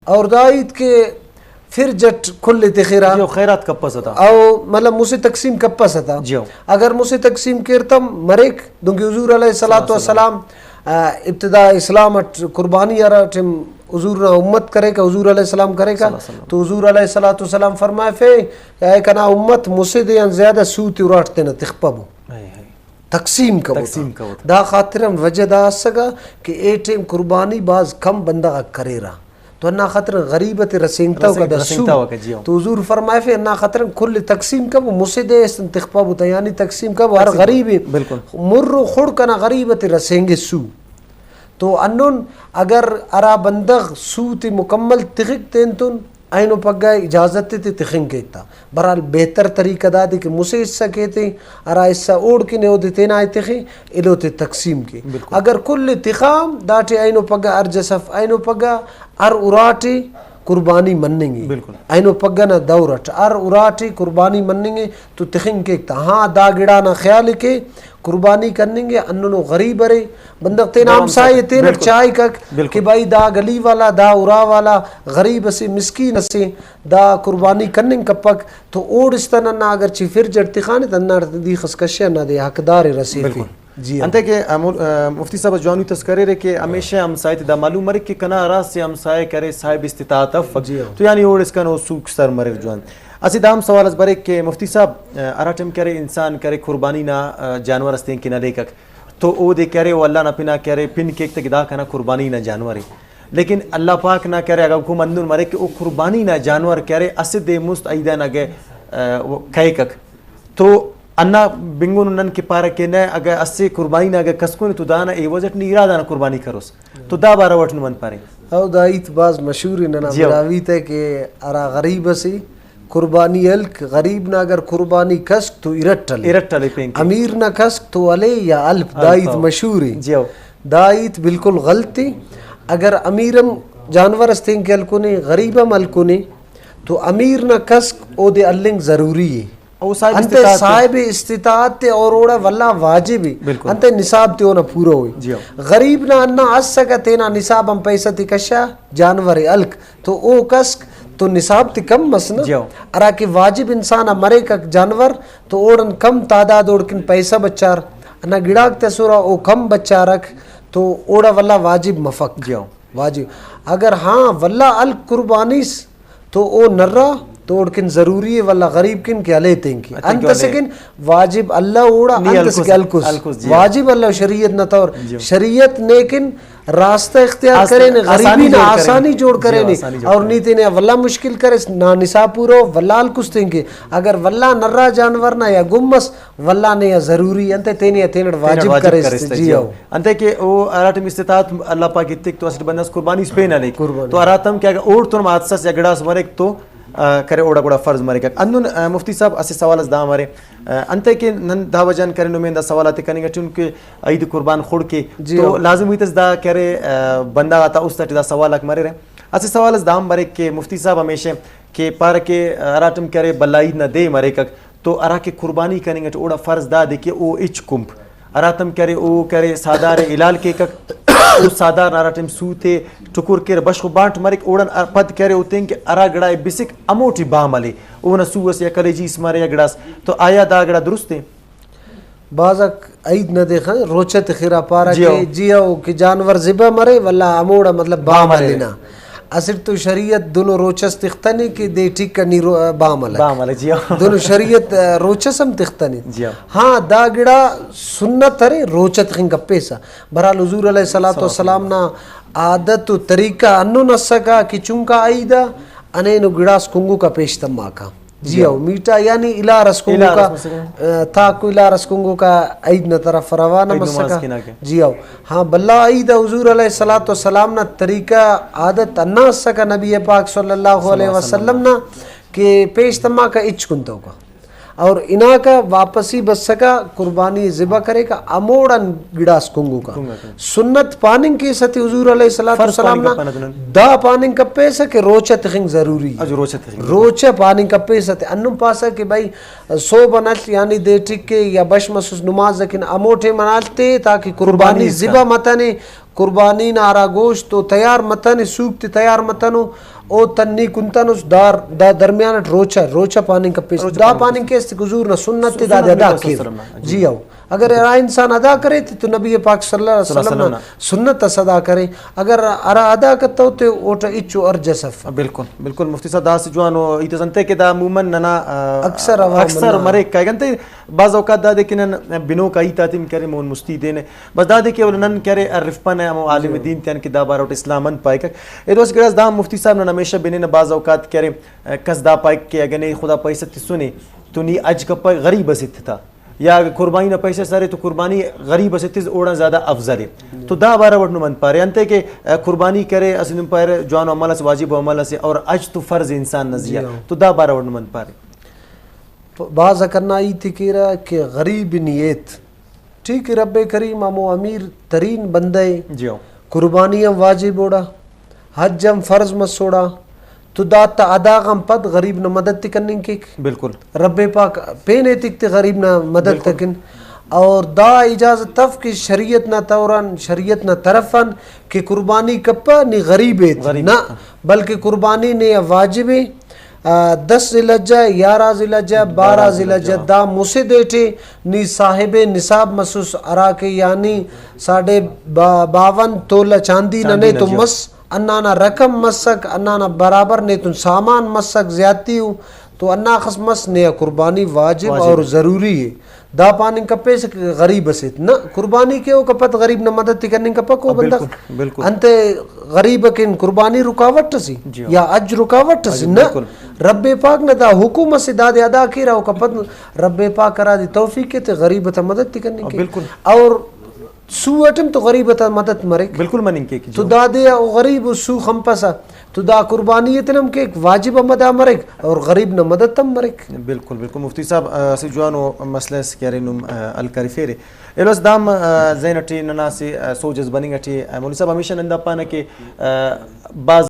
اور دایت کے پھر جٹ کل تخیرا جو خیرات کپس تھا او مطلب مجھے تقسیم کپس تھا اگر مجھے تقسیم کرتم مریک دونکہ حضور علیہ الصلوۃ والسلام ابتدا اسلام قربانی ٹیم حضور امت کرے کا حضور علیہ السلام کرے کا تو حضور علیہ الصلوۃ والسلام فرمائے فے اے کنا امت مجھے دیان زیادہ سوتی اراٹتے نہ تخپبو تقسیم کا دا خاطرم وجہ دا سگا کہ اے ٹیم قربانی باز کم بندہ کرے رہا تو انا خاطر غریبت رسینگتا کا دسو تو حضور فرمائے فے انا خاطر کل تقسیم کا وہ مسجد تخپا بوتا یعنی تقسیم کا ہر غریب مر خڑ کنا غریبت رسینگ سو تو انن اگر ارا بندغ سو تی مکمل تخک تینتن اینو پگا اجازت تی تخنگ کیتا برحال بہتر طریقہ دا دی کہ مسے حصہ کہتے ارا حصہ اوڑ کی نیو دی تینا تخی الو تی تقسیم کی اگر کل تخام داٹی اینو پگا ارجسف اینو پگا ار اراٹی قربانی منیں گے اینو پگا نا دورٹ ار اراٹی قربانی منیں گے تو تخنگ کیتا ہاں دا گڑا نا خیال کے قربانی کرنے گے اننو غریب رے بندق تین ہمسائے تین چائے کک کہ بھائی دا گلی والا دا ارا والا غریب سے مسکین سے دا قربانی کرنے کپک تو اوڑ استنا نا اگر چی پھر جڑتی خانے تنہا دی خسکشہ نا دے حقدار رسیل جی انتے کہ مفتی صاحب جوانی تذکرے رہے کہ ہمیشہ ہمسائے دا معلوم مرک کہ کنا راس سے ہمسائے کرے صاحب استطاعت افق تو یعنی اوڑ اس کا نو سوک سر مرک جوان اسی دام سوال از برے کہ مفتی صاحب اراتم کرے انسان کرے قربانی نا جانور استیں کی نہ دیکھک تو او دے کرے وہ اللہ نہ پنا کرے پن کیک تک دا کنا قربانی نہ جانور لیکن اللہ پاک نہ کرے اگر کو مندن مرے کہ او قربانی نہ جانور کرے اسد مست ایدا نہ گے کیکک تو انا بنگون نن کے پارا کہ نہ اگر اسے قربانی نہ اگر کسکون تو دانا ای وجٹ نی ارادہ نہ قربانی کروس تو دا بارا وٹن من پارے او دایت باز مشہور نہ براویت ہے کہ ارا غریب سی قربانی الک غریب نہ اگر قربانی کسک تو ارٹل امیر نہ کسک تو علی یا الف دایت مشہور ہے دایت بالکل غلطی اگر امیرم جانور استیں کے الکونے غریبم الکونے تو امیر نہ کسک او دے النگ ضروری ہے انت صاحب استطاعت تے اور اوڑا واللہ واجب ہے انت نصاب تے ہونا پورا ہوئی غریب نہ انا اس سکا تینا نصاب ہم پیسہ تی کشا جانور الک تو او کسک تو نصاب تی کم مسنا ارا کہ واجب انسان مرے کا جانور تو اوڑن کم تعداد اوڑکن پیسہ بچار انا گڑاک تے سورا او کم بچا رکھ تو اوڑا واللہ واجب مفق واجب اگر ہاں واللہ الک قربانیس تو او نرہ تو اوڑکن ضروری ہے واللہ غریب کن کے علیہ تین کی انت سکن واجب اللہ اوڑا انت سکن الکس واجب اللہ شریعت نہ طور شریعت نیکن راستہ اختیار کرے نے غریبی نہ آسانی جوڑ کرے نے اور نیتے نے واللہ مشکل کرے نہ نصاب پورو واللہ الکس تین کے اگر واللہ نرہ جانور نہ یا گمس واللہ نے یا ضروری انت تینی تینڑ واجب کرے جی ہو انت کہ او اراتم استطاعت اللہ پاک اتک تو اسٹ بندس قربانی اس پہ نہ لے تو اراتم کہ اگر اوڑ تو مادسس یا گڑاس مرک تو کرے اوڑا گوڑا فرض مرے گا انن مفتی صاحب اسے سوال از دا ہمارے انتے کہ نن دا وجان کرے نو میں دا سوالات کرنے گا چونکہ عید قربان خود کے تو لازم ہوئی تس دا کرے بندہ آتا اس تٹ دا سوال اک مرے رہے اسے سوال از دا ہمارے کہ مفتی صاحب ہمیشہ کہ پار کے اراتم کرے بلا عید نہ دے مرے کک تو ارا کے قربانی کرنے گا اوڑا فرض دا دے کہ او اچ کمپ اراتم کرے او کرے سادار الال کے کک او سادار اراتم سوتے ٹکور کے بشخ بانٹ مرک اوڑن پد کرے ہوتے ہیں کہ ارا گڑائے بسک اموٹی بام علی اونا سوس یا کلیجی اسمارے یا گڑاس تو آیا دا گڑا درست ہے بازک عید نہ دیکھا روچت خیرہ پارا کہ جیو کہ جانور زبا مرے واللہ اموڑا مطلب بام علی نا اصر تو شریعت دونوں روچس تختنی کہ دے ٹھیک کرنی بام علی دونوں شریعت روچس ہم تختنی ہاں دا گڑا سنت ہے روچت خنگ پیسا برحال حضور علیہ الصلوۃ والسلام نا عادت و طریقہ انو نسکا کہ چونکا عیدہ انینو گڑاس کنگو کا پیشتم ماکا جی ہو میٹا یعنی الہ رسکنگو کا تاکو الہ رسکنگو کا عید نہ طرف روانا مسکا جی ہو ہاں بلا عید حضور علیہ الصلوۃ والسلام نا طریقہ عادت انا سکا نبی پاک صلی اللہ علیہ وسلم نا کہ پیشتما کا اچ کنتو کا اور انا کا واپسی بس سکا قربانی ذبح کرے کا اموڑن گڑاس کنگو کا سنت پاننگ کی ستی حضور علیہ الصلوۃ والسلام دا پاننگ کا پیسا کہ روچت خنگ ضروری روچہ پاننگ کا پیسا تے انم پاسا کہ بھائی سو بنال یعنی دے ٹک کے یا بش مسوس نماز لیکن اموٹے منالتے تاکہ قربانی ذبح متنے قربانی نارا گوشت تو تیار متنے سوکتے تیار متنو او تنی کنتنس دار دا درمیان روچا پانی کا پیش دا پانی کے استقزور نہ سنت دا ادا کر جی او اگر ارا انسان ادا کرے تو نبی پاک صلی اللہ علیہ وسلم سنت ادا کرے اگر ارا ادا کرتا ہو تو اوٹا اچو ارجسف بالکل بالکل مفتی صاحب داس جوانو ایتزنتے کہ دا عموماً ننا اکثر مرے کہہ گنتے بعض اوقات دا دیکھن بنو کا ایتاتیم کرے مون مستیدین بس دا دیکھے ولنن کرے عرفپن عالم دین تیان کی دا باروٹ اسلامن پائے کہ ادوس گراز دا مفتی صاحب نے ہمیشہ بنین بعض اوقات کرے کس دا پائے کہ اگنے خدا پیسے سنے تو نی اج کا پائے غریب ست تھا یا قربانی نہ پیسے سارے تو قربانی غریب ستیز اوڑا زیادہ افضل ہے تو دا بارہ وٹ من پارے انتے کہ قربانی کرے اسن پارے جوان عمل سے واجب عمل سے اور اج تو فرض انسان نزیا تو دا بارہ وٹ من پارے بعض کرنا ای تکیرا کہ غریب نیت ٹھیک رب کریم امو امیر ترین بندے جیو قربانیاں واجب اوڑا حجم فرض مسوڑا تو دا تا ادا غم پد غریب نہ مدد کرنے کی بالکل رب پاک پینے تکتے غریب نہ مدد تکن اور دا اجازت تف کی شریعت نہ توران شریعت نہ طرفن کہ قربانی کپا نی غریب نہ بلکہ قربانی نے واجب 10 ذی الحجہ 11 ذی الحجہ 12 ذی الحجہ دا مسے دیٹے نی صاحب نصاب مسوس ارا کے یعنی 52 تولہ چاندی نہ تو مس انانا رقم مسک انانا برابر نے تن سامان مسک زیادتی ہو تو انا خس مس نے قربانی واجب اور ضروری ہے دا پانی کپے سے غریب اسیت نہ قربانی کے او کپت غریب نہ مدد کرنے کا پکو بندہ انتے غریب کن قربانی رکاوٹ سی یا اج رکاوٹ سی نہ رب پاک نے دا حکومت سے داد ادا کی رہا کپت رب پاک کرا دی توفیق تے غریب تے مدد کرنے کی اور سو اٹم تو غریب تا مدد مرک بالکل منن کے تو دا دے غریب سو خمپسا تو دا قربانی اتنم کے واجب مدد مرک اور غریب نہ مدد تم مرک بالکل بالکل مفتی صاحب سی جوانو مسئلہ سکیرنم الکریفیرے الوس دام زینٹی ننا سی سوجز بننگ اٹی مولوی صاحب ہمیشہ نندا پانا کہ بعض